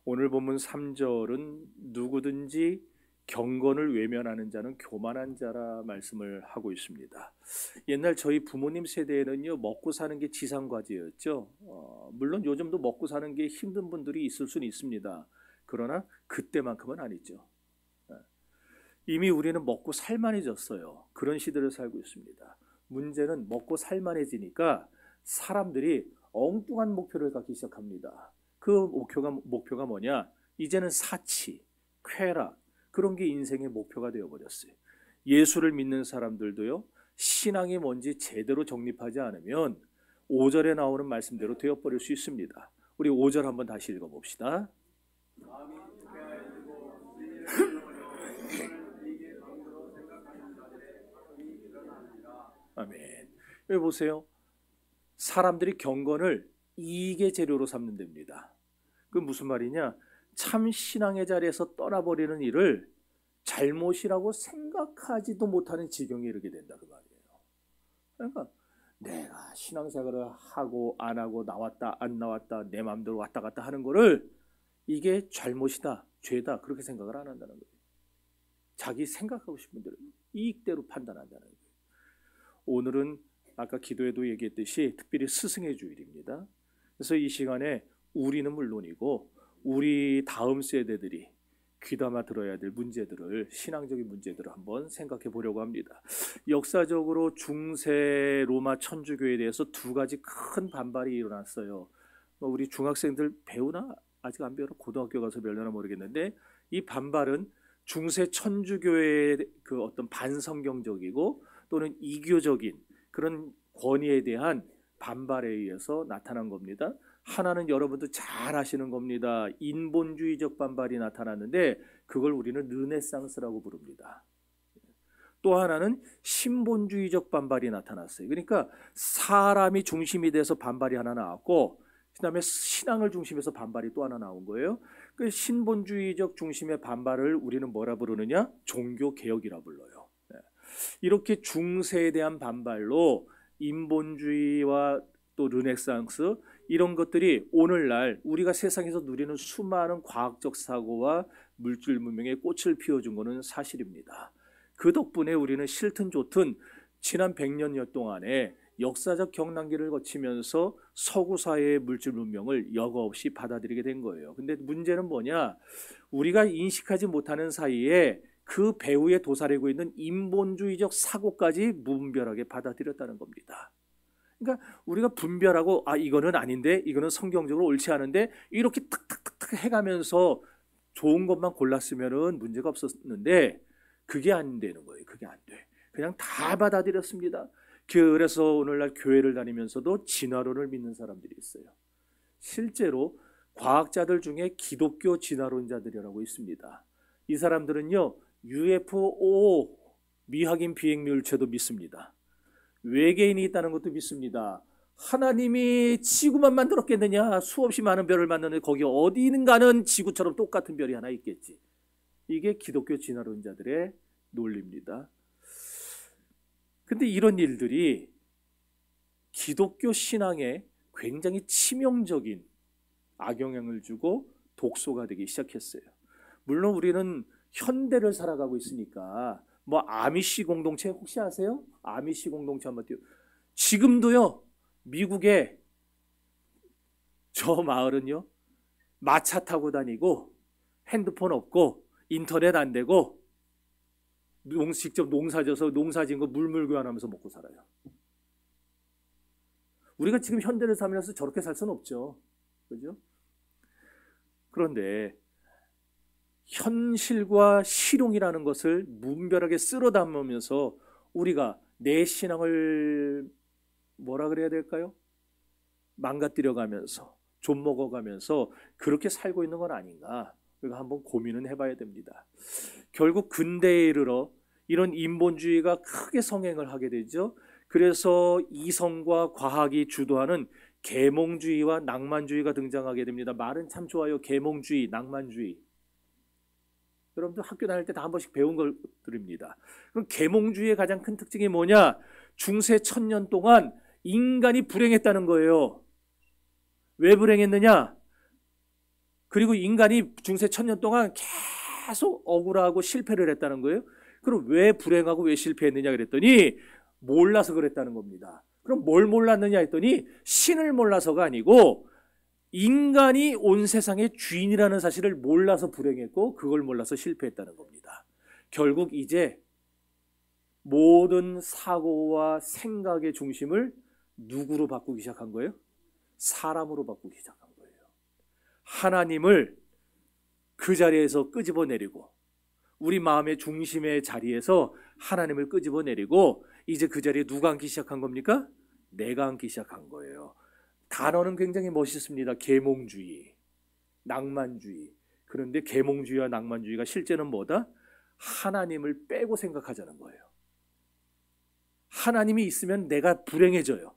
오늘 본문 3절은 누구든지 경건을 외면하는 자는 교만한 자라 말씀을 하고 있습니다. 옛날 저희 부모님 세대에는요, 먹고 사는 게 지상과제였죠. 물론 요즘도 먹고 사는 게 힘든 분들이 있을 수는 있습니다. 그러나 그때만큼은 아니죠. 이미 우리는 먹고 살만해졌어요. 그런 시대를 살고 있습니다. 문제는 먹고 살만해지니까 사람들이 엉뚱한 목표를 갖기 시작합니다. 그 목표가 뭐냐? 이제는 사치, 쾌락, 그런 게 인생의 목표가 되어버렸어요. 예수를 믿는 사람들도요, 신앙이 뭔지 제대로 정립하지 않으면 5절에 나오는 말씀대로 되어버릴 수 있습니다. 우리 5절 한번 다시 읽어봅시다. 아멘. 여기 보세요. 사람들이 경건을 이익의 재료로 삼는 데입니다. 그 무슨 말이냐? 참 신앙의 자리에서 떠나버리는 일을 잘못이라고 생각하지도 못하는 지경에 이르게 된다 그 말이에요. 그러니까 내가 신앙생활을 하고 안 하고 나왔다 안 나왔다 내 마음대로 왔다 갔다 하는 거를 이게 잘못이다 죄다 그렇게 생각을 안 한다는 거예요. 자기 생각하고 싶은 대로 이익대로 판단한다는 거예요. 오늘은 아까 기도에도 얘기했듯이 특별히 스승의 주일입니다. 그래서 이 시간에 우리는 물론이고 우리 다음 세대들이 귀담아 들어야 될 문제들을, 신앙적인 문제들을 한번 생각해 보려고 합니다. 역사적으로 중세 로마 천주교에 대해서 두 가지 큰 반발이 일어났어요. 우리 중학생들 배우나? 아직 안 배우나? 고등학교 가서 배우려나 모르겠는데 이 반발은 중세 천주교의 그 어떤 반성경적이고 또는 이교적인 그런 권위에 대한 반발에 의해서 나타난 겁니다. 하나는 여러분도 잘 아시는 겁니다. 인본주의적 반발이 나타났는데 그걸 우리는 르네상스라고 부릅니다. 또 하나는 신본주의적 반발이 나타났어요. 그러니까 사람이 중심이 돼서 반발이 하나 나왔고 그다음에 신앙을 중심해서 반발이 또 하나 나온 거예요. 그 신본주의적 중심의 반발을 우리는 뭐라 부르느냐? 종교개혁이라 불러요. 이렇게 중세에 대한 반발로 인본주의와 또 르네상스 이런 것들이 오늘날 우리가 세상에서 누리는 수많은 과학적 사고와 물질 문명에 꽃을 피워준 것은 사실입니다. 그 덕분에 우리는 싫든 좋든 지난 100년여 동안에 역사적 경랑기를 거치면서 서구 사회의 물질 문명을 여과 없이 받아들이게 된 거예요. 근데 문제는 뭐냐? 우리가 인식하지 못하는 사이에 그 배후에 도사리고 있는 인본주의적 사고까지 무분별하게 받아들였다는 겁니다. 그러니까 우리가 분별하고 이거는 아닌데 이거는 성경적으로 옳지 않은데 이렇게 탁탁탁탁 해가면서 좋은 것만 골랐으면 문제가 없었는데 그게 안 되는 거예요. 그게 안 돼. 그냥 다 받아들였습니다. 그래서 오늘날 교회를 다니면서도 진화론을 믿는 사람들이 있어요. 실제로 과학자들 중에 기독교 진화론자들이라고 있습니다. 이 사람들은요 UFO 미확인 비행물체도 믿습니다. 외계인이 있다는 것도 믿습니다. 하나님이 지구만 만들었겠느냐? 수없이 많은 별을 만드는데 거기 어디 있는가는 지구처럼 똑같은 별이 하나 있겠지. 이게 기독교 진화론자들의 논리입니다. 근데 이런 일들이 기독교 신앙에 굉장히 치명적인 악영향을 주고 독소가 되기 시작했어요. 물론 우리는 현대를 살아가고 있으니까 아미시 공동체 혹시 아세요? 아미시 공동체 한번 띄워. 지금도요 미국의 저 마을은요 마차 타고 다니고 핸드폰 없고 인터넷 안 되고 직접 농사져서 농사진 거 물물 교환하면서 먹고 살아요. 우리가 지금 현대를 살면서 저렇게 살 수는 없죠. 그죠? 그런데 현실과 실용이라는 것을 무분별하게 쓸어 담으면서 우리가 내 신앙을 뭐라 그래야 될까요? 망가뜨려가면서 좀 먹어가면서 그렇게 살고 있는 건 아닌가? 우리가 한번 고민은 해봐야 됩니다. 결국 근대에 이르러 이런 인본주의가 크게 성행을 하게 되죠. 그래서 이성과 과학이 주도하는 계몽주의와 낭만주의가 등장하게 됩니다. 말은 참 좋아요. 계몽주의, 낭만주의. 여러분들 학교 다닐 때 다 한 번씩 배운 것들입니다. 그럼 계몽주의의 가장 큰 특징이 뭐냐? 중세 1000년 동안 인간이 불행했다는 거예요. 왜 불행했느냐? 그리고 인간이 중세 1000년 동안 계속 억울하고 실패를 했다는 거예요. 그럼 왜 불행하고 왜 실패했느냐 그랬더니 몰라서 그랬다는 겁니다. 그럼 뭘 몰랐느냐 했더니 신을 몰라서가 아니고 인간이 온 세상의 주인이라는 사실을 몰라서 불행했고 그걸 몰라서 실패했다는 겁니다. 결국 이제 모든 사고와 생각의 중심을 누구로 바꾸기 시작한 거예요? 사람으로 바꾸기 시작한 거예요. 하나님을 그 자리에서 끄집어내리고 우리 마음의 중심의 자리에서 하나님을 끄집어내리고 이제 그 자리에 누가 앉기 시작한 겁니까? 내가 앉기 시작한 거예요. 단어는 굉장히 멋있습니다. 계몽주의, 낭만주의. 그런데 계몽주의와 낭만주의가 실제는 뭐다? 하나님을 빼고 생각하자는 거예요. 하나님이 있으면 내가 불행해져요.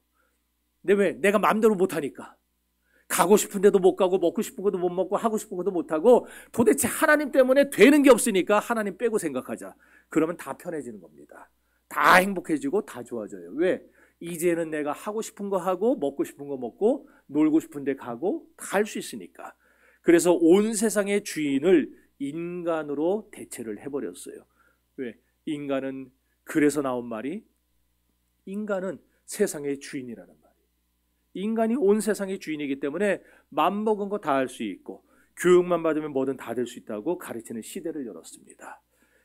근데 왜? 내가 마음대로 못하니까. 가고 싶은 데도 못 가고 먹고 싶은 것도 못 먹고 하고 싶은 것도 못 하고 도대체 하나님 때문에 되는 게 없으니까 하나님 빼고 생각하자. 그러면 다 편해지는 겁니다. 다 행복해지고 다 좋아져요. 왜? 이제는 내가 하고 싶은 거 하고 먹고 싶은 거 먹고 놀고 싶은 데 가고 다 할 수 있으니까. 그래서 온 세상의 주인을 인간으로 대체를 해버렸어요. 왜? 인간은 그래서 나온 말이 인간은 세상의 주인이라는 말이에요. 인간이 온 세상의 주인이기 때문에 맘먹은 거 다 할 수 있고 교육만 받으면 뭐든 다 될 수 있다고 가르치는 시대를 열었습니다.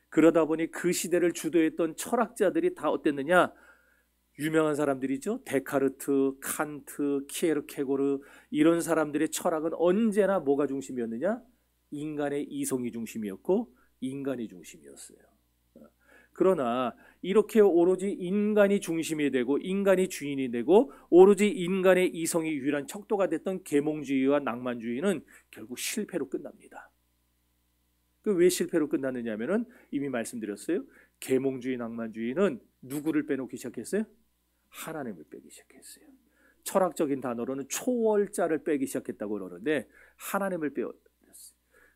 그러다 보니 그 시대를 주도했던 철학자들이 다 어땠느냐? 유명한 사람들이죠. 데카르트, 칸트, 키에르케고르 이런 사람들의 철학은 언제나 뭐가 중심이었느냐? 인간의 이성이 중심이었고 인간이 중심이었어요. 그러나 이렇게 오로지 인간이 중심이 되고 인간이 주인이 되고 오로지 인간의 이성이 유일한 척도가 됐던 계몽주의와 낭만주의는 결국 실패로 끝납니다. 왜 실패로 끝났느냐 하면은 이미 말씀드렸어요. 계몽주의, 낭만주의는 누구를 빼놓기 시작했어요? 하나님을 빼기 시작했어요. 철학적인 단어로는 초월자를 빼기 시작했다고 그러는데 하나님을 빼었어요.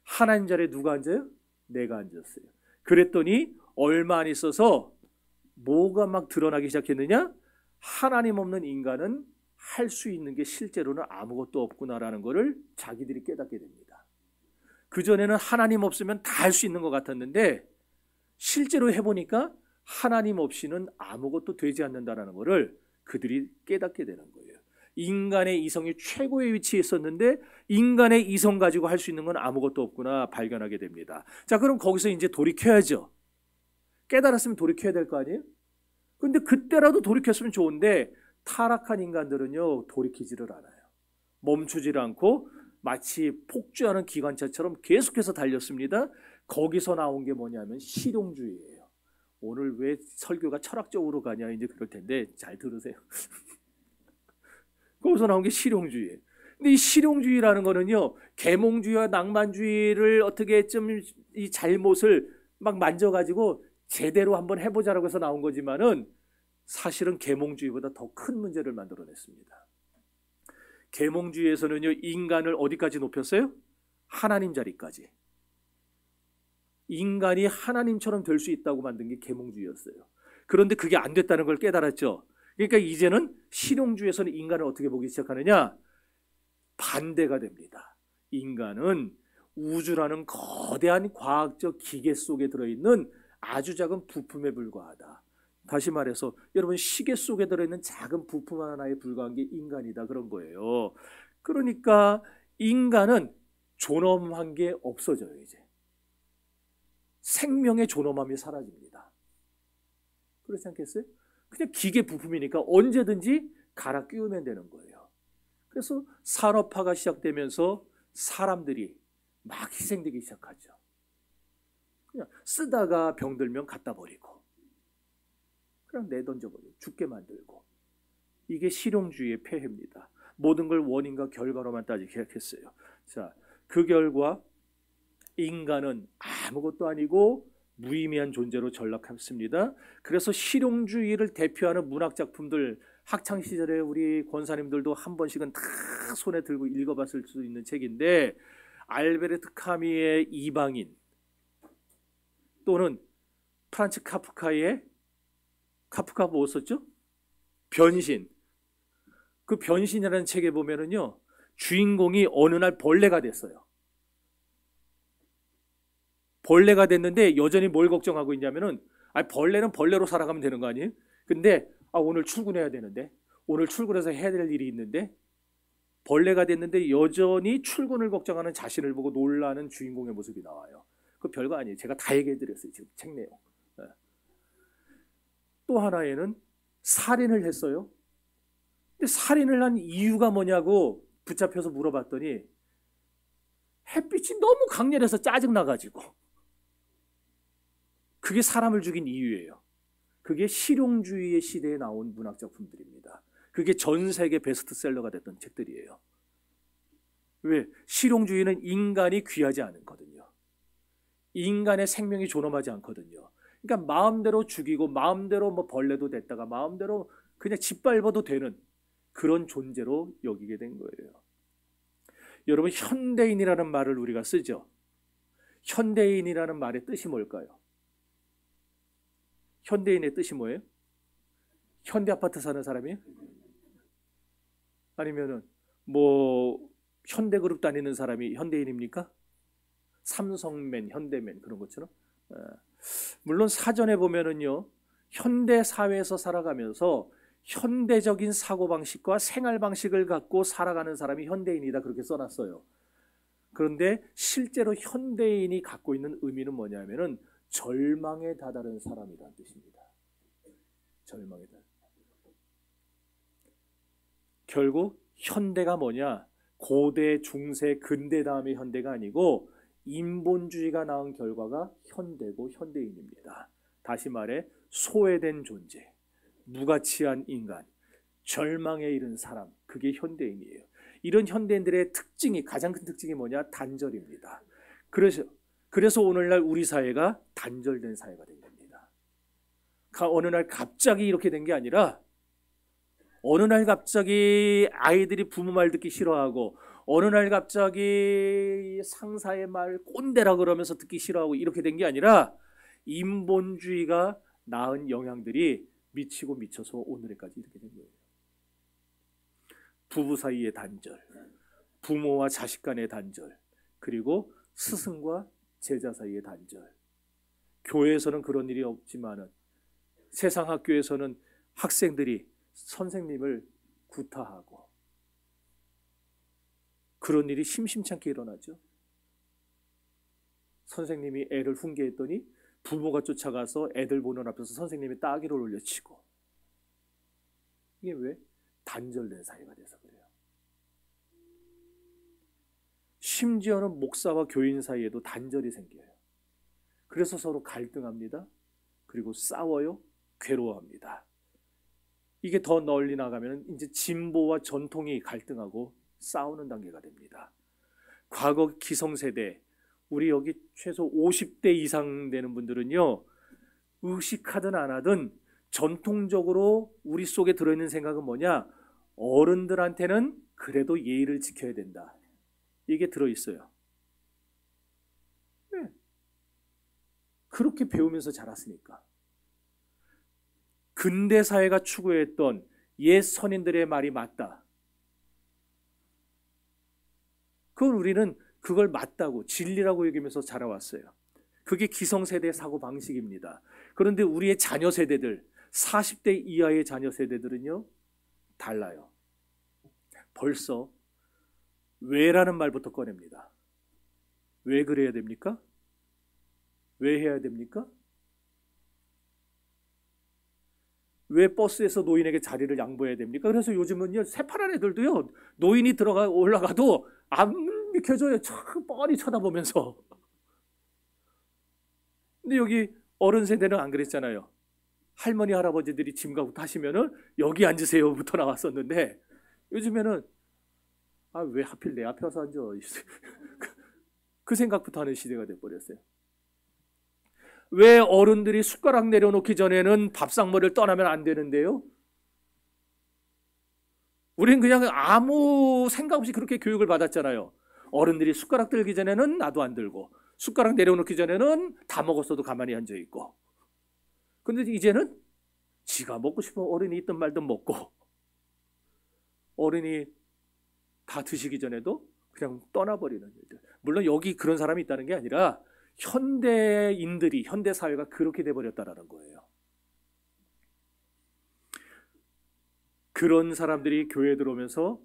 하나님 자리에 누가 앉아요? 내가 앉았어요. 그랬더니 얼마 안 있어서 뭐가 막 드러나기 시작했느냐? 하나님 없는 인간은 할 수 있는 게 실제로는 아무것도 없구나라는 것을 자기들이 깨닫게 됩니다. 그전에는 하나님 없으면 다 할 수 있는 것 같았는데 실제로 해보니까 하나님 없이는 아무것도 되지 않는다는 것을 그들이 깨닫게 되는 거예요. 인간의 이성이 최고의 위치에 있었는데 인간의 이성 가지고 할 수 있는 건 아무것도 없구나 발견하게 됩니다. 자, 그럼 거기서 이제 돌이켜야죠. 깨달았으면 돌이켜야 될 거 아니에요? 근데 그때라도 돌이켰으면 좋은데 타락한 인간들은요 돌이키지를 않아요. 멈추질 않고 마치 폭주하는 기관차처럼 계속해서 달렸습니다. 거기서 나온 게 뭐냐면 실용주의예요. 오늘 왜 설교가 철학적으로 가냐 이제 그럴 텐데 잘 들으세요. 거기서 나온 게 실용주의예요. 근데 이 실용주의라는 거는요 계몽주의와 낭만주의를 어떻게 좀 이 잘못을 막 만져가지고 제대로 한번 해보자라고 해서 나온 거지만은 사실은 계몽주의보다 더 큰 문제를 만들어냈습니다. 계몽주의에서는요 인간을 어디까지 높였어요? 하나님 자리까지. 인간이 하나님처럼 될 수 있다고 만든 게 계몽주의였어요. 그런데 그게 안 됐다는 걸 깨달았죠. 그러니까 이제는 실용주의에서는 인간을 어떻게 보기 시작하느냐? 반대가 됩니다. 인간은 우주라는 거대한 과학적 기계 속에 들어있는 아주 작은 부품에 불과하다. 다시 말해서 여러분 시계 속에 들어있는 작은 부품 하나에 불과한 게 인간이다 그런 거예요. 그러니까 인간은 존엄한 게 없어져요. 이제 생명의 존엄함이 사라집니다. 그렇지 않겠어요? 그냥 기계 부품이니까 언제든지 갈아 끼우면 되는 거예요. 그래서 산업화가 시작되면서 사람들이 막 희생되기 시작하죠. 그냥 쓰다가 병들면 갖다 버리고 그냥 내던져버리고 죽게 만들고 이게 실용주의의 폐해입니다. 모든 걸 원인과 결과로만 따지기 시작했어요. 자, 그 결과 인간은 아무것도 아니고 무의미한 존재로 전락했습니다. 그래서 실용주의를 대표하는 문학작품들 학창시절에 우리 권사님들도 한 번씩은 다 손에 들고 읽어봤을 수 있는 책인데 알베르트 카미의 이방인 또는 프란츠 카프카의 카프카 뭐 썼죠? 변신. 그 변신이라는 책에 보면은요 주인공이 어느 날 벌레가 됐어요. 벌레가 됐는데 여전히 뭘 걱정하고 있냐면은 벌레는 벌레로 살아가면 되는 거 아니에요? 근데 오늘 출근해야 되는데 오늘 출근해서 해야 될 일이 있는데 벌레가 됐는데 여전히 출근을 걱정하는 자신을 보고 놀라는 주인공의 모습이 나와요. 그 별거 아니에요. 제가 다 얘기해드렸어요. 지금 책 내용. 또 하나에는 살인을 했어요. 근데 살인을 한 이유가 뭐냐고 붙잡혀서 물어봤더니 햇빛이 너무 강렬해서 짜증나가지고 그게 사람을 죽인 이유예요. 그게 실용주의의 시대에 나온 문학작품들입니다. 그게 전 세계 베스트셀러가 됐던 책들이에요. 왜? 실용주의는 인간이 귀하지 않거든요. 인간의 생명이 존엄하지 않거든요. 그러니까 마음대로 죽이고 마음대로 뭐 벌레도 됐다가 마음대로 그냥 짓밟아도 되는 그런 존재로 여기게 된 거예요. 여러분, 현대인이라는 말을 우리가 쓰죠. 현대인이라는 말의 뜻이 뭘까요? 현대인의 뜻이 뭐예요? 현대 아파트 사는 사람이에요? 아니면은 뭐 현대그룹 다니는 사람이 현대인입니까? 삼성맨, 현대맨 그런 것처럼. 물론 사전에 보면은요, 현대 사회에서 살아가면서 현대적인 사고방식과 생활방식을 갖고 살아가는 사람이 현대인이다 그렇게 써놨어요. 그런데 실제로 현대인이 갖고 있는 의미는 뭐냐면은 절망에 다다른 사람이라는 뜻입니다. 절망에 다다른. 결국 현대가 뭐냐? 고대, 중세, 근대 다음에 현대가 아니고 인본주의가 낳은 결과가 현대고 현대인입니다. 다시 말해 소외된 존재, 무가치한 인간, 절망에 이른 사람, 그게 현대인이에요. 이런 현대인들의 특징이, 가장 큰 특징이 뭐냐? 단절입니다. 그래서 오늘날 우리 사회가 단절된 사회가 된 겁니다. 어느 날 갑자기 이렇게 된 게 아니라 어느 날 갑자기 아이들이 부모 말 듣기 싫어하고 어느 날 갑자기 상사의 말 꼰대라 그러면서 듣기 싫어하고 이렇게 된 게 아니라 인본주의가 낳은 영향들이 미치고 미쳐서 오늘까지 이렇게 된 거예요. 부부 사이의 단절, 부모와 자식 간의 단절, 그리고 스승과 제자 사이의 단절. 교회에서는 그런 일이 없지만은 세상 학교에서는 학생들이 선생님을 구타하고 그런 일이 심심찮게 일어나죠. 선생님이 애를 훈계했더니 부모가 쫓아가서 애들 보는 앞에서 선생님이 따귀를 올려치고. 이게 왜? 단절된 사회가 돼서 그래요. 심지어는 목사와 교인 사이에도 단절이 생겨요. 그래서 서로 갈등합니다. 그리고 싸워요. 괴로워합니다. 이게 더 널리 나가면 이제 진보와 전통이 갈등하고 싸우는 단계가 됩니다. 과거 기성세대, 우리 여기 최소 50대 이상 되는 분들은요, 의식하든 안 하든 전통적으로 우리 속에 들어있는 생각은 뭐냐? 어른들한테는 그래도 예의를 지켜야 된다. 이게 들어있어요. 네. 그렇게 배우면서 자랐으니까. 근대 사회가 추구했던 옛 선인들의 말이 맞다. 우리는 그걸 맞다고, 진리라고 여기면서 자라왔어요. 그게 기성세대의 사고방식입니다. 그런데 우리의 자녀 세대들, 40대 이하의 자녀 세대들은요, 달라요. 벌써 왜라는 말부터 꺼냅니다. 왜 그래야 됩니까? 왜 해야 됩니까? 왜 버스에서 노인에게 자리를 양보해야 됩니까? 그래서 요즘은요, 새파란 애들도요, 노인이 올라가도 안 비켜줘요. 뻔히 쳐다보면서. 근데 여기 어른 세대는 안 그랬잖아요. 할머니, 할아버지들이 짐 갖고 타시면은 여기 앉으세요부터 나왔었는데 요즘에는 왜 하필 내 앞에 와서 앉아? 그 생각부터 하는 시대가 돼버렸어요. 왜 어른들이 숟가락 내려놓기 전에는 밥상머리를 떠나면 안 되는데요? 우린 그냥 아무 생각 없이 그렇게 교육을 받았잖아요. 어른들이 숟가락 들기 전에는 나도 안 들고 숟가락 내려놓기 전에는 다 먹었어도 가만히 앉아있고. 근데 이제는 지가 먹고 싶은 어른이 있든 말든 먹고 어른이 다 드시기 전에도 그냥 떠나버리는 일들. 물론 여기 그런 사람이 있다는 게 아니라 현대인들이, 현대 사회가 그렇게 돼버렸다라는 거예요. 그런 사람들이 교회에 들어오면서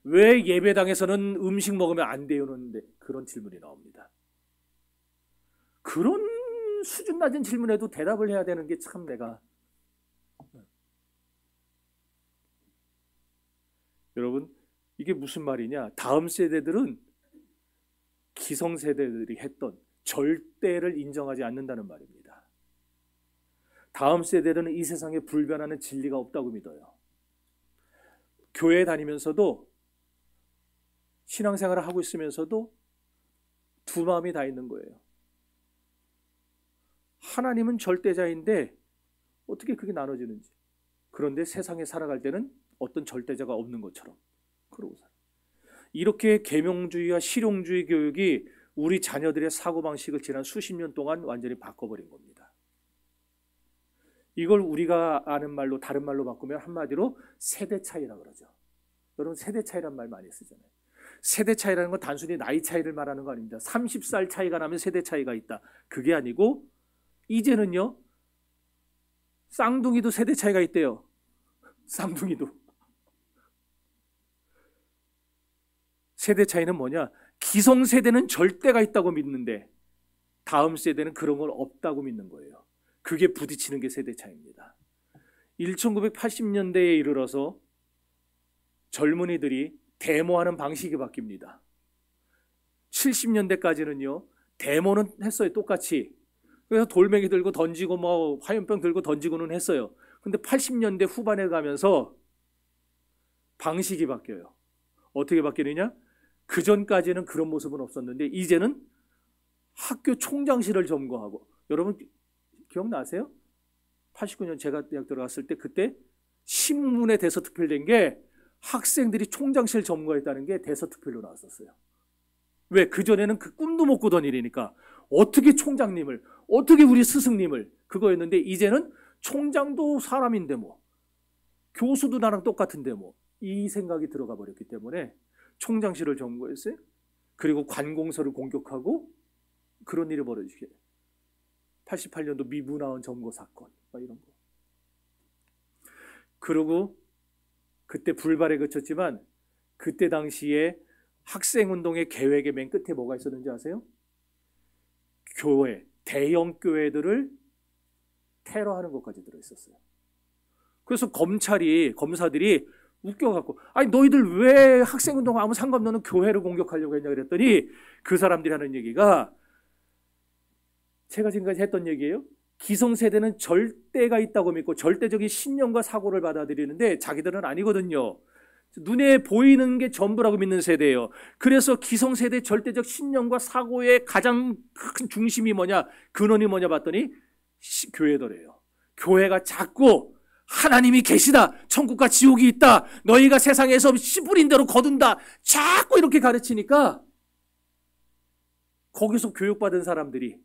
왜 예배당에서는 음식 먹으면 안 돼요는데 그런 질문이 나옵니다. 그런 수준 낮은 질문에도 대답을 해야 되는 게 참 내가, 여러분 이게 무슨 말이냐, 다음 세대들은 기성세대들이 했던 절대를 인정하지 않는다는 말입니다. 다음 세대들은 이 세상에 불변하는 진리가 없다고 믿어요. 교회 다니면서도 신앙생활을 하고 있으면서도 두 마음이 다 있는 거예요. 하나님은 절대자인데 어떻게 그게 나눠지는지. 그런데 세상에 살아갈 때는 어떤 절대자가 없는 것처럼 그러고 살아요. 이렇게 계명주의와 실용주의 교육이 우리 자녀들의 사고방식을 지난 수십 년 동안 완전히 바꿔버린 겁니다. 이걸 우리가 아는 말로, 다른 말로 바꾸면 한마디로 세대 차이라 그러죠. 여러분 세대 차이란 말 많이 쓰잖아요. 세대 차이라는 건 단순히 나이 차이를 말하는 거 아닙니다. 30살 차이가 나면 세대 차이가 있다. 그게 아니고 이제는요, 쌍둥이도 세대 차이가 있대요. 쌍둥이도. 세대 차이는 뭐냐? 기성세대는 절대가 있다고 믿는데 다음 세대는 그런 걸 없다고 믿는 거예요. 그게 부딪히는 게 세대 차이입니다. 1980년대에 이르러서 젊은이들이 데모하는 방식이 바뀝니다. 70년대까지는요, 데모는 했어요. 똑같이. 그래서 돌멩이 들고 던지고 뭐 화염병 들고 던지고는 했어요. 근데 80년대 후반에 가면서 방식이 바뀌어요. 어떻게 바뀌느냐? 그 전까지는 그런 모습은 없었는데 이제는 학교 총장실을 점거하고, 여러분 기억나세요? 89년 제가 대학 들어갔을 때 그때 신문에 대서특필된 게 학생들이 총장실 점거했다는 게 대서특필로 나왔었어요. 왜? 그전에는 그 꿈도 못 꾸던 일이니까 어떻게 총장님을, 어떻게 우리 스승님을, 그거였는데 이제는 총장도 사람인데 뭐, 교수도 나랑 똑같은데 뭐, 이 생각이 들어가 버렸기 때문에 총장실을 점거했어요. 그리고 관공서를 공격하고 그런 일이 벌어지게. 88년도 미분화원 점거 사건 이런 거. 그리고 그때 불발에 그쳤지만 그때 당시에 학생운동의 계획의 맨 끝에 뭐가 있었는지 아세요? 교회, 대형 교회들을 테러하는 것까지 들어있었어요. 그래서 검사들이 웃겨갖고, 아니 너희들 왜 학생운동 아무 상관없는 교회를 공격하려고 했냐 그랬더니 그 사람들이 하는 얘기가 제가 지금까지 했던 얘기예요. 기성세대는 절대가 있다고 믿고 절대적인 신념과 사고를 받아들이는데 자기들은 아니거든요. 눈에 보이는 게 전부라고 믿는 세대예요. 그래서 기성세대 절대적 신념과 사고의 가장 큰 중심이 뭐냐, 근원이 뭐냐 봤더니 교회더래요. 교회가 자꾸 하나님이 계시다, 천국과 지옥이 있다, 너희가 세상에서 씨 뿌린 대로 거둔다, 자꾸 이렇게 가르치니까 거기서 교육받은 사람들이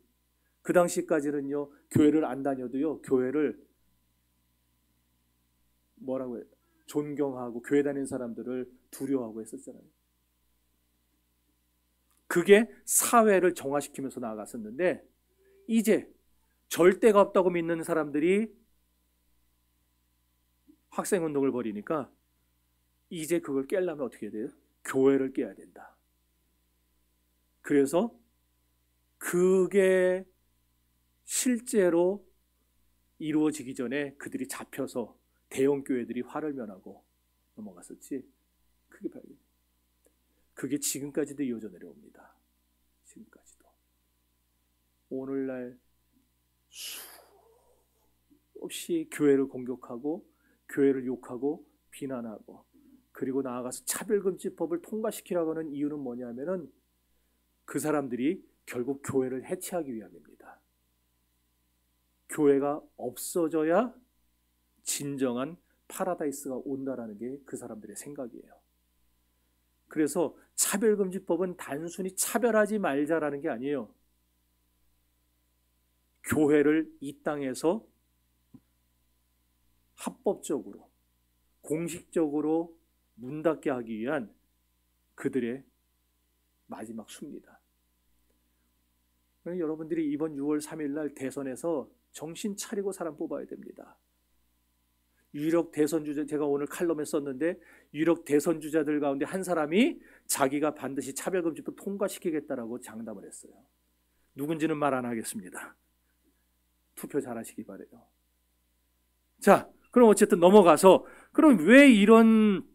그 당시까지는요, 교회를 안 다녀도요, 교회를 뭐라고 해요? 존경하고 교회 다니는 사람들을 두려워하고 했었잖아요. 그게 사회를 정화시키면서 나아갔었는데 이제 절대가 없다고 믿는 사람들이 학생운동을 벌이니까 이제 그걸 깨려면 어떻게 해야 돼요? 교회를 깨야 된다. 그래서 그게 실제로 이루어지기 전에 그들이 잡혀서 대형 교회들이 화를 면하고 넘어갔었지. 그게 지금까지도 이어져 내려옵니다. 지금까지도. 오늘날 수없이 교회를 공격하고 교회를 욕하고 비난하고 그리고 나아가서 차별금지법을 통과시키라고 하는 이유는 뭐냐면은 그 사람들이 결국 교회를 해체하기 위함입니다. 교회가 없어져야 진정한 파라다이스가 온다라는 게 그 사람들의 생각이에요. 그래서 차별금지법은 단순히 차별하지 말자라는 게 아니에요. 교회를 이 땅에서 합법적으로, 공식적으로 문 닫게 하기 위한 그들의 마지막 수입니다. 여러분들이 이번 6월 3일 날 대선에서 정신 차리고 사람 뽑아야 됩니다. 유력 대선 주자, 제가 오늘 칼럼에 썼는데 유력 대선 주자들 가운데 한 사람이 자기가 반드시 차별금지법 통과시키겠다라고 장담을 했어요. 누군지는 말 안 하겠습니다. 투표 잘하시기 바래요. 자, 그럼 어쨌든 넘어가서, 그럼 왜 이런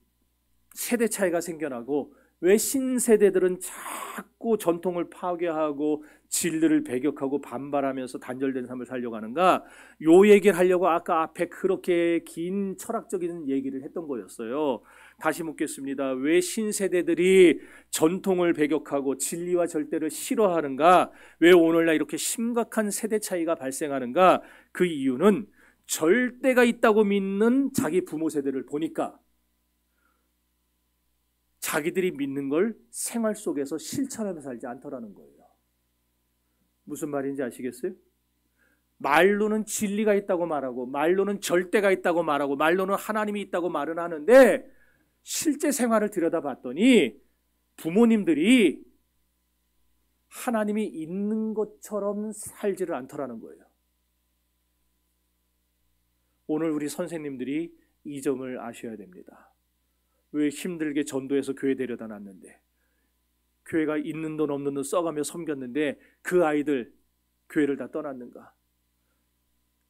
세대 차이가 생겨나고 왜 신세대들은 자꾸 전통을 파괴하고 진리를 배격하고 반발하면서 단절된 삶을 살려고 하는가? 요 얘기를 하려고 아까 앞에 그렇게 긴 철학적인 얘기를 했던 거였어요. 다시 묻겠습니다. 왜 신세대들이 전통을 배격하고 진리와 절대를 싫어하는가? 왜 오늘날 이렇게 심각한 세대 차이가 발생하는가? 그 이유는 절대가 있다고 믿는 자기 부모 세대를 보니까 자기들이 믿는 걸 생활 속에서 실천하며 살지 않더라는 거예요. 무슨 말인지 아시겠어요? 말로는 진리가 있다고 말하고 말로는 절대가 있다고 말하고 말로는 하나님이 있다고 말은 하는데 실제 생활을 들여다봤더니 부모님들이 하나님이 있는 것처럼 살지를 않더라는 거예요. 오늘 우리 선생님들이 이 점을 아셔야 됩니다. 왜 힘들게 전도해서 교회 데려다 놨는데, 교회가 있는 돈 없는 돈 써가며 섬겼는데 그 아이들 교회를 다 떠났는가?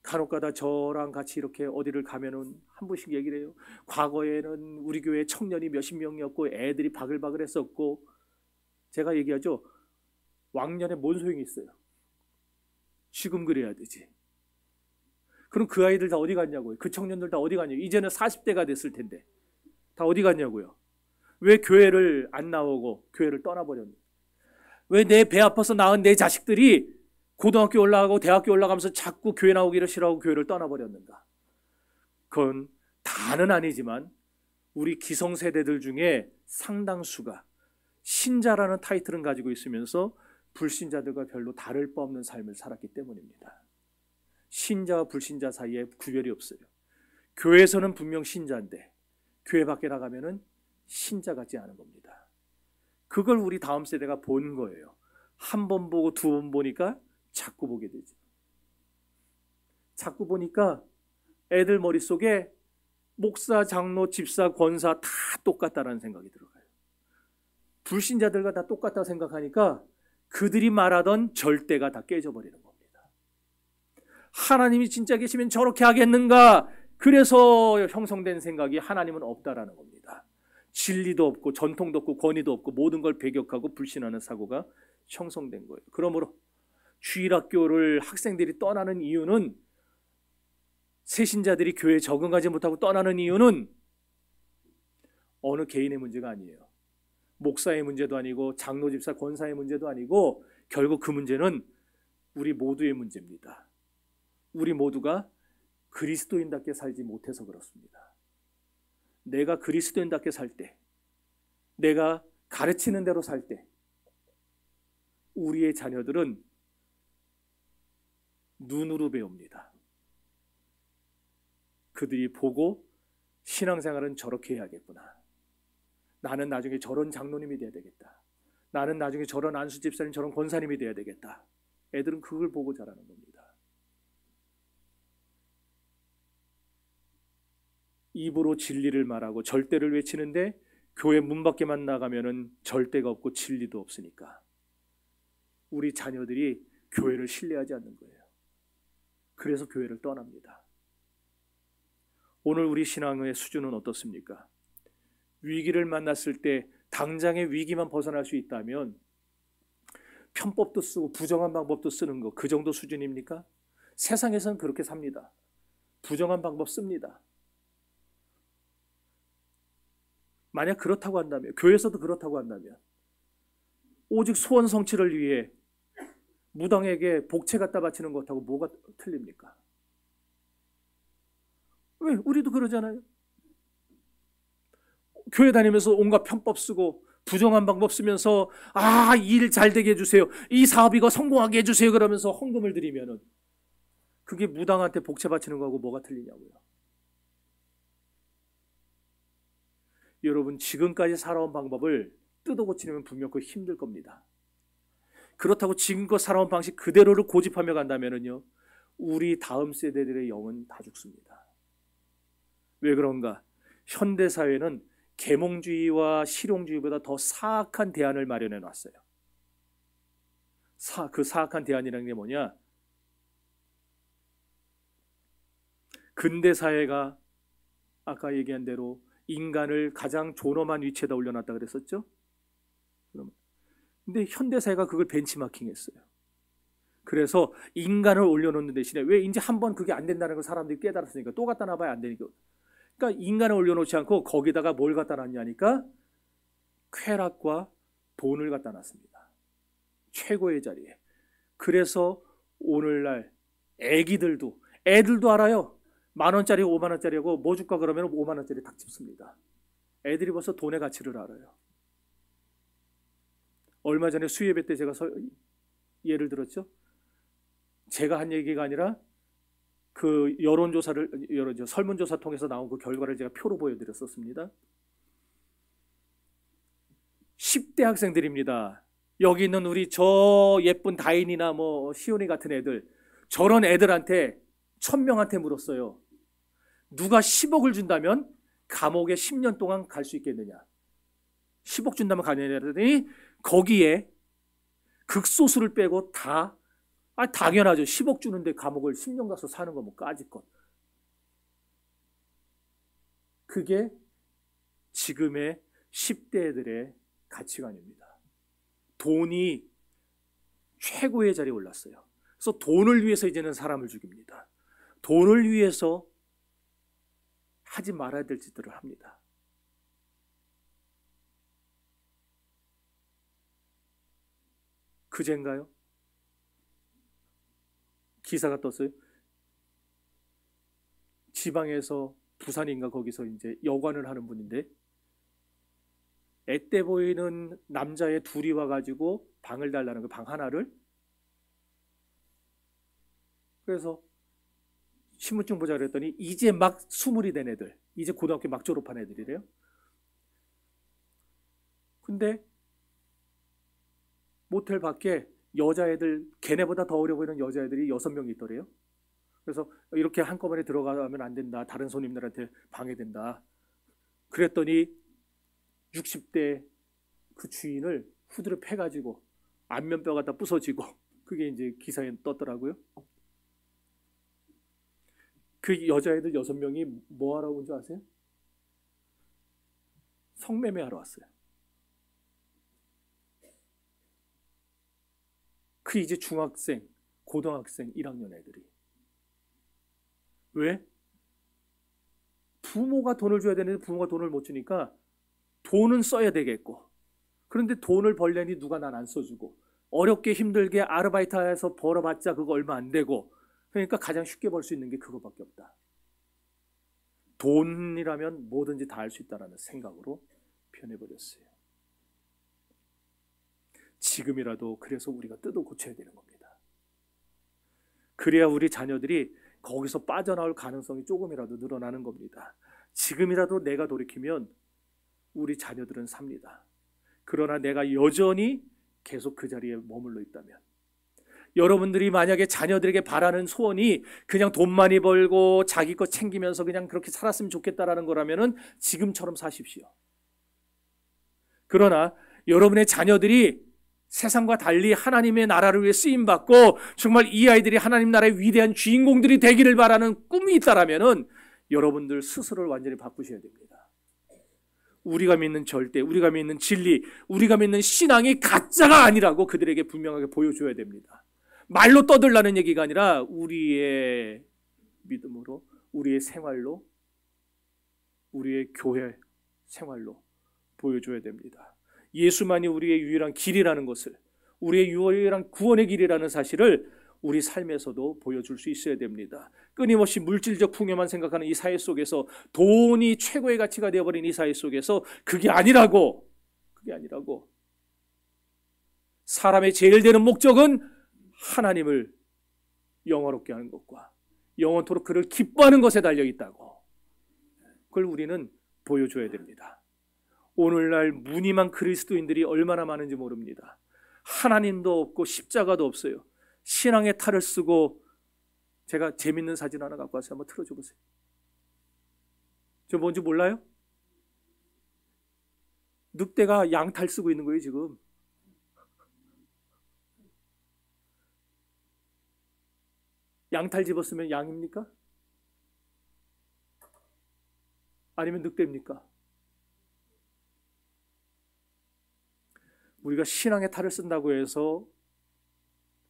간혹가다 저랑 같이 이렇게 어디를 가면은 한 분씩 얘기를 해요. 과거에는 우리 교회 청년이 몇십 명이었고 애들이 바글바글 했었고, 제가 얘기하죠. 왕년에 뭔 소용이 있어요? 지금 그래야 되지. 그럼 그 아이들 다 어디 갔냐고요? 그 청년들 다 어디 갔냐고요? 이제는 40대가 됐을 텐데 다 어디 갔냐고요? 왜 교회를 안 나오고 교회를 떠나버렸냐? 왜 내 배 아파서 낳은 내 자식들이 고등학교 올라가고 대학교 올라가면서 자꾸 교회 나오기를 싫어하고 교회를 떠나버렸는가? 그건 다는 아니지만 우리 기성세대들 중에 상당수가 신자라는 타이틀은 가지고 있으면서 불신자들과 별로 다를 바 없는 삶을 살았기 때문입니다. 신자와 불신자 사이에 구별이 없어요. 교회에서는 분명 신자인데 교회 밖에 나가면은 신자 같지 않은 겁니다. 그걸 우리 다음 세대가 본 거예요. 한 번 보고 두 번 보니까 자꾸 보게 되죠. 자꾸 보니까 애들 머릿속에 목사, 장로, 집사, 권사 다 똑같다라는 생각이 들어가요. 불신자들과 다 똑같다 생각하니까 그들이 말하던 절대가 다 깨져버리는 겁니다. 하나님이 진짜 계시면 저렇게 하겠는가? 그래서 형성된 생각이 하나님은 없다라는 겁니다. 진리도 없고 전통도 없고 권위도 없고 모든 걸 배격하고 불신하는 사고가 형성된 거예요. 그러므로 주일학교를 학생들이 떠나는 이유는, 새신자들이 교회에 적응하지 못하고 떠나는 이유는 어느 개인의 문제가 아니에요. 목사의 문제도 아니고 장로, 집사, 권사의 문제도 아니고 결국 그 문제는 우리 모두의 문제입니다. 우리 모두가 그리스도인답게 살지 못해서 그렇습니다. 내가 그리스도인답게 살 때, 내가 가르치는 대로 살 때 우리의 자녀들은 눈으로 배웁니다. 그들이 보고 신앙생활은 저렇게 해야겠구나. 나는 나중에 저런 장로님이 돼야 되겠다. 나는 나중에 저런 안수집사님, 저런 권사님이 돼야 되겠다. 애들은 그걸 보고 자라는 겁니다. 입으로 진리를 말하고 절대를 외치는데 교회 문 밖에만 나가면은 절대가 없고 진리도 없으니까 우리 자녀들이 교회를 신뢰하지 않는 거예요. 그래서 교회를 떠납니다. 오늘 우리 신앙의 수준은 어떻습니까? 위기를 만났을 때 당장의 위기만 벗어날 수 있다면 편법도 쓰고 부정한 방법도 쓰는 거, 그 정도 수준입니까? 세상에서는 그렇게 삽니다. 부정한 방법 씁니다. 만약 그렇다고 한다면, 교회에서도 그렇다고 한다면 오직 소원 성취를 위해 무당에게 복채 갖다 바치는 것하고 뭐가 틀립니까? 왜? 우리도 그러잖아요. 교회 다니면서 온갖 편법 쓰고 부정한 방법 쓰면서 일 잘 되게 해주세요, 이 사업 이거 성공하게 해주세요 그러면서 헌금을 드리면은 그게 무당한테 복채 바치는 거하고 뭐가 틀리냐고요. 여러분, 지금까지 살아온 방법을 뜯어고치려면 분명 그 힘들 겁니다. 그 그렇다고 지금껏 살아온 방식 그대로를 고집하며 간다면요, 우리 다음 세대들의 영은 다 죽습니다. 왜 그런가? 현대 사회는 계몽주의와 실용주의보다 더 사악한 대안을 마련해 놨어요. 그 사악한 대안이라는 게 뭐냐? 근대 사회가 아까 얘기한 대로 인간을 가장 존엄한 위치에다 올려놨다 그랬었죠? 근데 현대 사회가 그걸 벤치마킹했어요. 그래서 인간을 올려놓는 대신에, 왜 이제 한번 그게 안 된다는 걸 사람들이 깨달았으니까 또 갖다 놔봐야 안 되니까. 그러니까 인간을 올려놓지 않고 거기다가 뭘 갖다 놨냐니까 쾌락과 돈을 갖다 놨습니다. 최고의 자리에. 그래서 오늘날 애들도 알아요. 10,000원짜리 50,000원짜리하고 뭐 줄까 그러면 50,000원짜리 딱 집습니다. 애들이 벌써 돈의 가치를 알아요. 얼마 전에 수예배 때 제가 예를 들었죠. 제가 한 얘기가 아니라 그 설문조사 통해서 나온 그 결과를 제가 표로 보여드렸었습니다. 10대 학생들입니다. 여기 있는 우리 저 예쁜 다인이나 뭐 시온이 같은 애들, 저런 애들한테 1,000명한테 물었어요. 누가 10억을 준다면 감옥에 10년 동안 갈 수 있겠느냐? 10억 준다면 가느냐 그랬더니 거기에 극소수를 빼고 다 당연하죠. 10억 주는데 감옥을 10년 가서 사는 거 뭐 까짓것. 그게 지금의 10대들의 가치관입니다. 돈이 최고의 자리에 올랐어요. 그래서 돈을 위해서 이제는 사람을 죽입니다. 돈을 위해서 하지 말아야 될 짓들을 합니다. 그젠가요? 기사가 떴어요. 지방에서 부산인가 거기서 이제 여관을 하는 분인데 앳돼 보이는 남자애 둘이 와가지고 방을 달라는 거, 방 하나를. 그래서 신분증 보자 그랬더니 이제 막 20이 된 애들, 이제 고등학교 막 졸업한 애들이래요. 근데 모텔 밖에 여자애들, 걔네보다 더 어려 보이는 여자애들이 6명이 있더래요. 그래서 이렇게 한꺼번에 들어가면 안 된다, 다른 손님들한테 방해된다. 그랬더니 60대 그 주인을 후드를 패가지고 안면뼈가 다 부서지고, 그게 이제 기사에 떴더라고요. 그 여자애들 6명이 뭐 하러 온 줄 아세요? 성매매하러 왔어요. 그 이제 중학생, 고등학생 1학년 애들이. 왜? 부모가 돈을 줘야 되는데 부모가 돈을 못 주니까 돈은 써야 되겠고, 그런데 돈을 벌려니 누가 난 안 써주고, 어렵게 힘들게 아르바이트해서 벌어봤자 그거 얼마 안 되고, 그러니까 가장 쉽게 벌 수 있는 게 그거밖에 없다. 돈이라면 뭐든지 다 할 수 있다는 생각으로 변해버렸어요. 지금이라도 그래서 우리가 뜯어 고쳐야 되는 겁니다. 그래야 우리 자녀들이 거기서 빠져나올 가능성이 조금이라도 늘어나는 겁니다. 지금이라도 내가 돌이키면 우리 자녀들은 삽니다. 그러나 내가 여전히 계속 그 자리에 머물러 있다면, 여러분들이 만약에 자녀들에게 바라는 소원이 그냥 돈 많이 벌고 자기 것 챙기면서 그냥 그렇게 살았으면 좋겠다라는 거라면은 지금처럼 사십시오. 그러나 여러분의 자녀들이 세상과 달리 하나님의 나라를 위해 쓰임받고 정말 이 아이들이 하나님 나라의 위대한 주인공들이 되기를 바라는 꿈이 있다라면은 여러분들 스스로를 완전히 바꾸셔야 됩니다. 우리가 믿는 절대, 우리가 믿는 진리, 우리가 믿는 신앙이 가짜가 아니라고 그들에게 분명하게 보여줘야 됩니다. 말로 떠들라는 얘기가 아니라 우리의 믿음으로, 우리의 생활로, 우리의 교회 생활로 보여줘야 됩니다. 예수만이 우리의 유일한 길이라는 것을, 우리의 유일한 구원의 길이라는 사실을 우리 삶에서도 보여줄 수 있어야 됩니다. 끊임없이 물질적 풍요만 생각하는 이 사회 속에서, 돈이 최고의 가치가 되어버린 이 사회 속에서 그게 아니라고 사람의 제일 되는 목적은 하나님을 영화롭게 하는 것과 영원토록 그를 기뻐하는 것에 달려있다고, 그걸 우리는 보여줘야 됩니다. 오늘날 무늬만 그리스도인들이 얼마나 많은지 모릅니다. 하나님도 없고 십자가도 없어요. 신앙의 탈을 쓰고, 제가 재밌는 사진 하나 갖고 와서 한번 틀어줘 보세요. 저 뭔지 몰라요? 늑대가 양탈 쓰고 있는 거예요 지금. 양탈 집었으면 양입니까? 아니면 늑대입니까? 우리가 신앙의 탈을 쓴다고 해서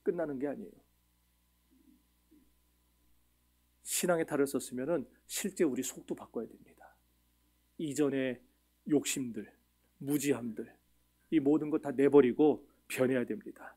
끝나는 게 아니에요. 신앙의 탈을 썼으면 실제 우리 속도 바꿔야 됩니다. 이전의 욕심들, 무지함들, 이 모든 것 다 내버리고 변해야 됩니다.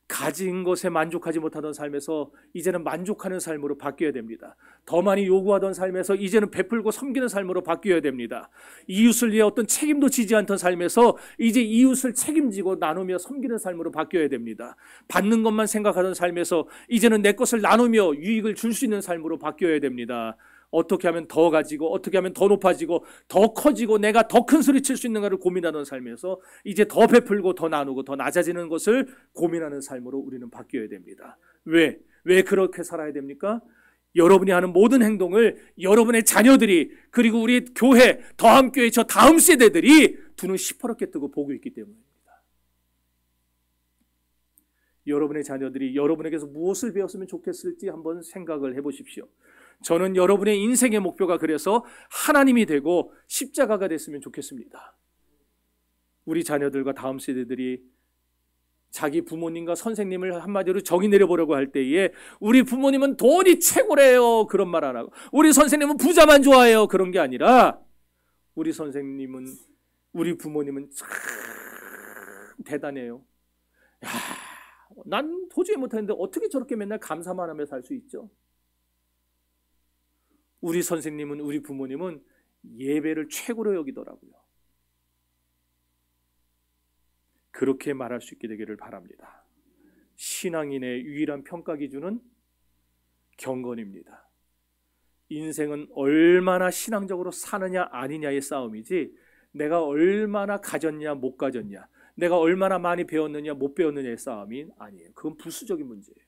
가진 것에 만족하지 못하던 삶에서 이제는 만족하는 삶으로 바뀌어야 됩니다. 더 많이 요구하던 삶에서 이제는 베풀고 섬기는 삶으로 바뀌어야 됩니다. 이웃을 위해 어떤 책임도 지지 않던 삶에서 이제 이웃을 책임지고 나누며 섬기는 삶으로 바뀌어야 됩니다. 받는 것만 생각하던 삶에서 이제는 내 것을 나누며 유익을 줄 수 있는 삶으로 바뀌어야 됩니다. 어떻게 하면 더 가지고, 어떻게 하면 더 높아지고, 더 커지고, 내가 더 큰 소리 칠 수 있는가를 고민하던 삶에서 이제 더 베풀고, 더 나누고, 더 낮아지는 것을 고민하는 삶으로 우리는 바뀌어야 됩니다. 왜 그렇게 살아야 됩니까? 여러분이 하는 모든 행동을 여러분의 자녀들이, 그리고 우리 교회, 더함교회 저 다음 세대들이 두 눈 시퍼렇게 뜨고 보고 있기 때문입니다. 여러분의 자녀들이 여러분에게서 무엇을 배웠으면 좋겠을지 한번 생각을 해보십시오. 저는 여러분의 인생의 목표가 그래서 하나님이 되고 십자가가 됐으면 좋겠습니다. 우리 자녀들과 다음 세대들이 자기 부모님과 선생님을 한마디로 정의 내려보려고 할 때에 우리 부모님은 돈이 최고래요 그런 말 안 하고, 우리 선생님은 부자만 좋아해요 그런 게 아니라, 우리 선생님은, 우리 부모님은 참 대단해요. 야, 난 도저히 못하는데 어떻게 저렇게 맨날 감사만 하며 살 수 있죠? 우리 선생님은, 우리 부모님은 예배를 최고로 여기더라고요. 그렇게 말할 수 있게 되기를 바랍니다. 신앙인의 유일한 평가 기준은 경건입니다. 인생은 얼마나 신앙적으로 사느냐 아니냐의 싸움이지, 내가 얼마나 가졌냐 못 가졌냐, 내가 얼마나 많이 배웠느냐 못 배웠느냐의 싸움이 아니에요. 그건 부수적인 문제예요.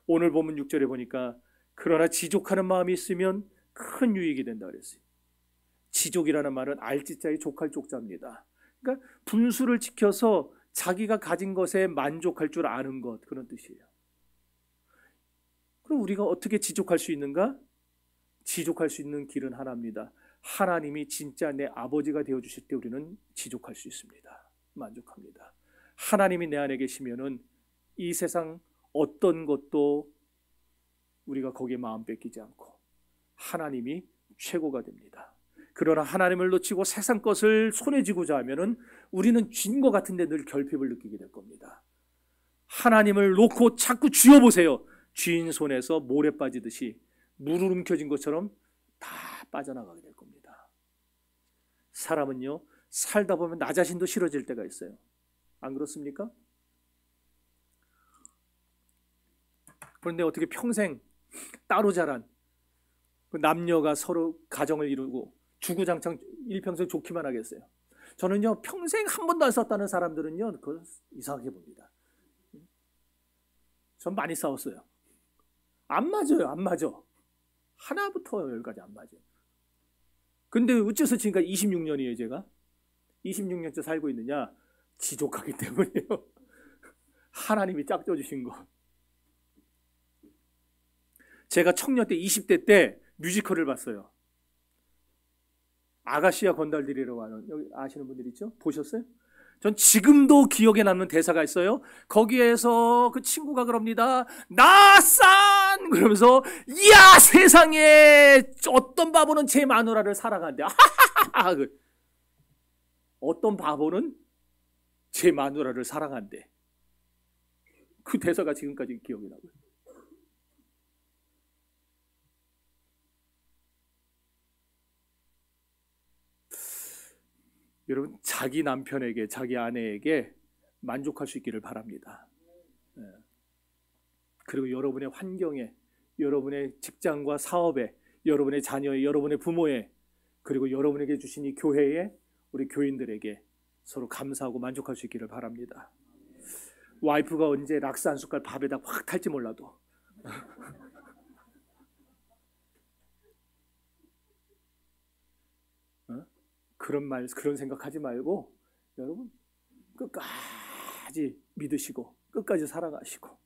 오늘 본문 6절에 보니까 그러나 지족하는 마음이 있으면 큰 유익이 된다 그랬어요. 지족이라는 말은 알지자의 족할 족자입니다. 그러니까 분수를 지켜서 자기가 가진 것에 만족할 줄 아는 것, 그런 뜻이에요. 그럼 우리가 어떻게 지족할 수 있는가? 지족할 수 있는 길은 하나입니다. 하나님이 진짜 내 아버지가 되어주실 때 우리는 지족할 수 있습니다. 만족합니다. 하나님이 내 안에 계시면은 이 세상 어떤 것도 우리가 거기에 마음 뺏기지 않고 하나님이 최고가 됩니다. 그러나 하나님을 놓치고 세상 것을 손에 쥐고자 하면은 우리는 쥔 것 같은데 늘 결핍을 느끼게 될 겁니다. 하나님을 놓고 자꾸 쥐어보세요. 쥐인 손에서 모래 빠지듯이 물을 움켜쥔 것처럼 다 빠져나가게 될 겁니다. 사람은요, 살다 보면 나 자신도 싫어질 때가 있어요. 안 그렇습니까? 그런데 어떻게 평생 따로 자란 그 남녀가 서로 가정을 이루고 주구장창 일평생 좋기만 하겠어요? 저는요, 평생 한 번도 안 싸웠다는 사람들은요, 그걸 이상하게 봅니다. 전 많이 싸웠어요. 안 맞아요, 안 맞아. 하나부터 열까지 안 맞아요. 근데 어째서 지금까지 26년이에요, 제가? 26년째 살고 있느냐? 지족하기 때문이에요. 하나님이 짝져주신 거. 제가 청년 때 20대 때 뮤지컬을 봤어요. 아가씨와 건달들이라고 하는, 여기 아시는 분들 있죠? 보셨어요? 전 지금도 기억에 남는 대사가 있어요. 거기에서 그 친구가 그럽니다. 나산! 그러면서, 이야, 세상에 어떤 바보는 제 마누라를 사랑한대. 어떤 바보는 제 마누라를 사랑한대. 그 대사가 지금까지 기억이 나고요. 여러분, 자기 남편에게, 자기 아내에게 만족할 수 있기를 바랍니다. 그리고 여러분의 환경에, 여러분의 직장과 사업에, 여러분의 자녀에, 여러분의 부모에, 그리고 여러분에게 주신 이 교회에, 우리 교인들에게 서로 감사하고 만족할 수 있기를 바랍니다. 와이프가 언제 락스 한 숟갈 밥에다 확 탈지 몰라도 그런 생각하지 말고 여러분 끝까지 믿으시고 끝까지 살아가시고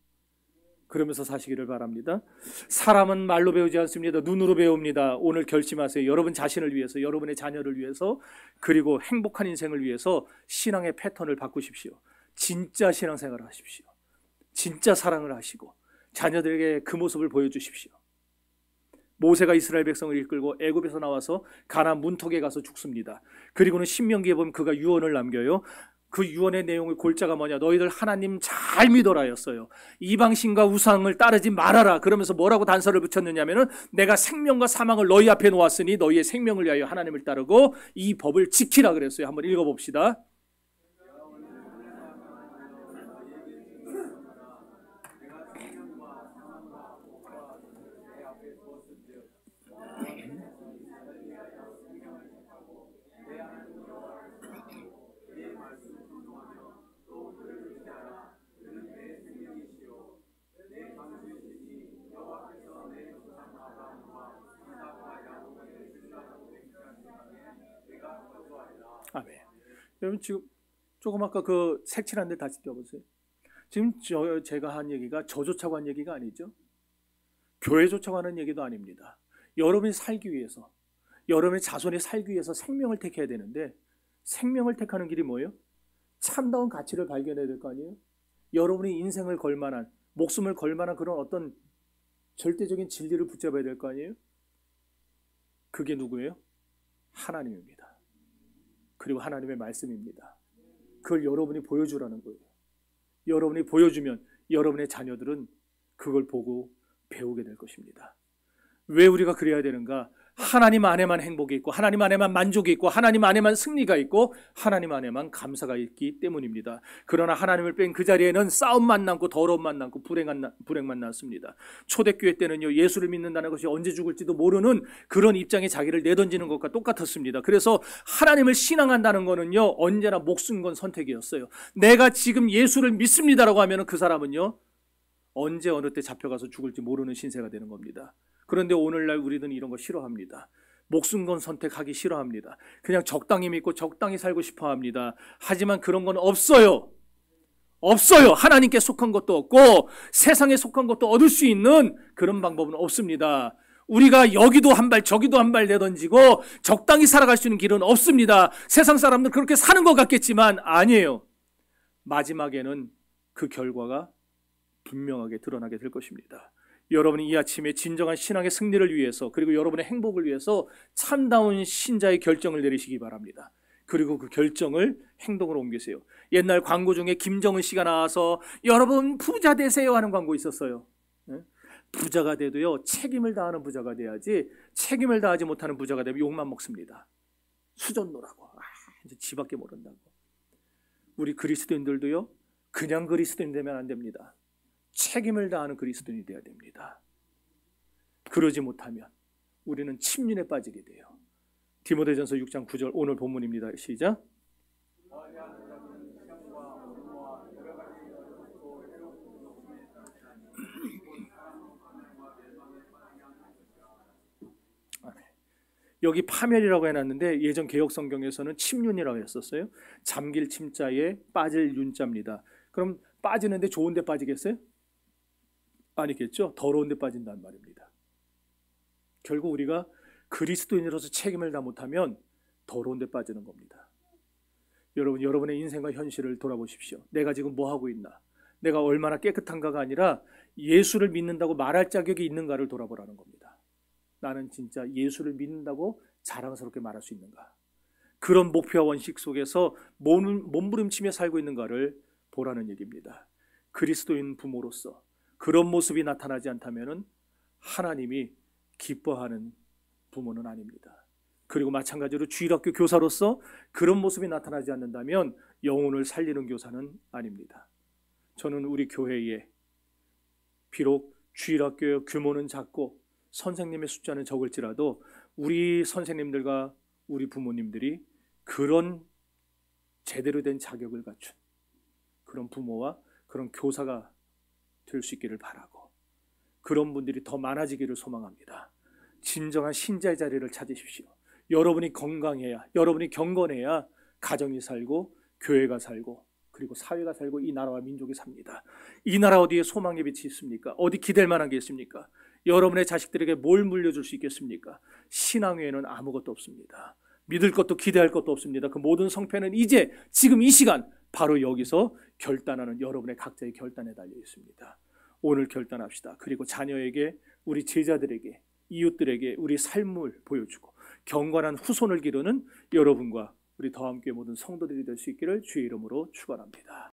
그러면서 사시기를 바랍니다. 사람은 말로 배우지 않습니다. 눈으로 배웁니다. 오늘 결심하세요. 여러분 자신을 위해서, 여러분의 자녀를 위해서, 그리고 행복한 인생을 위해서 신앙의 패턴을 바꾸십시오. 진짜 신앙생활을 하십시오. 진짜 사랑을 하시고 자녀들에게 그 모습을 보여주십시오. 모세가 이스라엘 백성을 이끌고 애굽에서 나와서 가나안 문턱에 가서 죽습니다. 그리고는 신명기에 보면 그가 유언을 남겨요. 그 유언의 내용의 골자가 뭐냐? 너희들 하나님 잘 믿어라였어요. 이방신과 우상을 따르지 말아라. 그러면서 뭐라고 단서를 붙였느냐면은 내가 생명과 사망을 너희 앞에 놓았으니 너희의 생명을 위하여 하나님을 따르고 이 법을 지키라 그랬어요. 한번 읽어봅시다. 아멘. 여러분 지금 조금 아까 그 색칠한 데 다시 껴보세요. 지금 제가 한 얘기가 저조차고 한 얘기가 아니죠. 교회조차고 하는 얘기도 아닙니다. 여러분이 살기 위해서, 여러분의 자손이 살기 위해서 생명을 택해야 되는데 생명을 택하는 길이 뭐예요? 참다운 가치를 발견해야 될 거 아니에요? 여러분이 인생을 걸 만한, 목숨을 걸 만한 그런 어떤 절대적인 진리를 붙잡아야 될 거 아니에요? 그게 누구예요? 하나님입니다. 그리고 하나님의 말씀입니다. 그걸 여러분이 보여주라는 거예요. 여러분이 보여주면 여러분의 자녀들은 그걸 보고 배우게 될 것입니다. 왜 우리가 그래야 되는가? 하나님 안에만 행복이 있고 하나님 안에만 만족이 있고 하나님 안에만 승리가 있고 하나님 안에만 감사가 있기 때문입니다. 그러나 하나님을 뺀 그 자리에는 싸움만 남고 더러움만 남고 불행만 남습니다. 초대교회 때는요, 예수를 믿는다는 것이 언제 죽을지도 모르는 그런 입장에 자기를 내던지는 것과 똑같았습니다. 그래서 하나님을 신앙한다는 것은요, 언제나 목숨 건 선택이었어요. 내가 지금 예수를 믿습니다라고 하면 그 사람은요, 언제 어느 때 잡혀가서 죽을지 모르는 신세가 되는 겁니다. 그런데 오늘날 우리는 이런 거 싫어합니다. 목숨 건 선택하기 싫어합니다. 그냥 적당히 믿고 적당히 살고 싶어 합니다. 하지만 그런 건 없어요. 없어요. 하나님께 속한 것도 없고 세상에 속한 것도 얻을 수 있는 그런 방법은 없습니다. 우리가 여기도 한 발 저기도 한 발 내던지고 적당히 살아갈 수 있는 길은 없습니다. 세상 사람들 그렇게 사는 것 같겠지만 아니에요. 마지막에는 그 결과가 분명하게 드러나게 될 것입니다. 여러분이 이 아침에 진정한 신앙의 승리를 위해서 그리고 여러분의 행복을 위해서 참다운 신자의 결정을 내리시기 바랍니다. 그리고 그 결정을 행동으로 옮기세요. 옛날 광고 중에 김정은 씨가 나와서 여러분 부자 되세요 하는 광고 있었어요. 부자가 돼도요, 책임을 다하는 부자가 돼야지 책임을 다하지 못하는 부자가 되면 욕만 먹습니다. 수전노라고. 이제 지밖에 모른다고. 우리 그리스도인들도요, 그냥 그리스도인 되면 안 됩니다. 책임을 다하는 그리스도인이 되어야 됩니다. 그러지 못하면 우리는 침륜에 빠지게 돼요. 디모데전서 6장 9절 오늘 본문입니다. 시작. 여기 파멸이라고 해놨는데 예전 개역 성경에서는 침륜이라고 했었어요. 잠길 침자에 빠질 윤자입니다. 그럼 빠지는데 좋은 데 빠지겠어요? 아니겠죠. 더러운 데 빠진다는 말입니다. 결국 우리가 그리스도인으로서 책임을 다 못하면 더러운 데 빠지는 겁니다. 여러분, 여러분의 인생과 현실을 돌아보십시오. 내가 지금 뭐 하고 있나? 내가 얼마나 깨끗한가가 아니라 예수를 믿는다고 말할 자격이 있는가를 돌아보라는 겁니다. 나는 진짜 예수를 믿는다고 자랑스럽게 말할 수 있는가? 그런 목표와 원칙 속에서 몸부림치며 살고 있는가를 보라는 얘기입니다. 그리스도인 부모로서 그런 모습이 나타나지 않다면 하나님이 기뻐하는 부모는 아닙니다. 그리고 마찬가지로 주일학교 교사로서 그런 모습이 나타나지 않는다면 영혼을 살리는 교사는 아닙니다. 저는 우리 교회에 비록 주일학교의 규모는 작고 선생님의 숫자는 적을지라도 우리 선생님들과 우리 부모님들이 그런 제대로 된 자격을 갖춘 그런 부모와 그런 교사가 될 수 있기를 바라고, 그런 분들이 더 많아지기를 소망합니다. 진정한 신자의 자리를 찾으십시오. 여러분이 건강해야, 여러분이 경건해야 가정이 살고 교회가 살고 그리고 사회가 살고 이 나라와 민족이 삽니다. 이 나라 어디에 소망의 빛이 있습니까? 어디 기댈 만한 게 있습니까? 여러분의 자식들에게 뭘 물려줄 수 있겠습니까? 신앙 외에는 아무것도 없습니다. 믿을 것도 기대할 것도 없습니다. 그 모든 성패는 이제 지금 이 시간 바로 여기서 결단하는 여러분의 각자의 결단에 달려 있습니다. 오늘 결단합시다. 그리고 자녀에게, 우리 제자들에게, 이웃들에게 우리 삶을 보여주고 경건한 후손을 기르는 여러분과 우리 더함교회 모든 성도들이 될 수 있기를 주의 이름으로 축원합니다.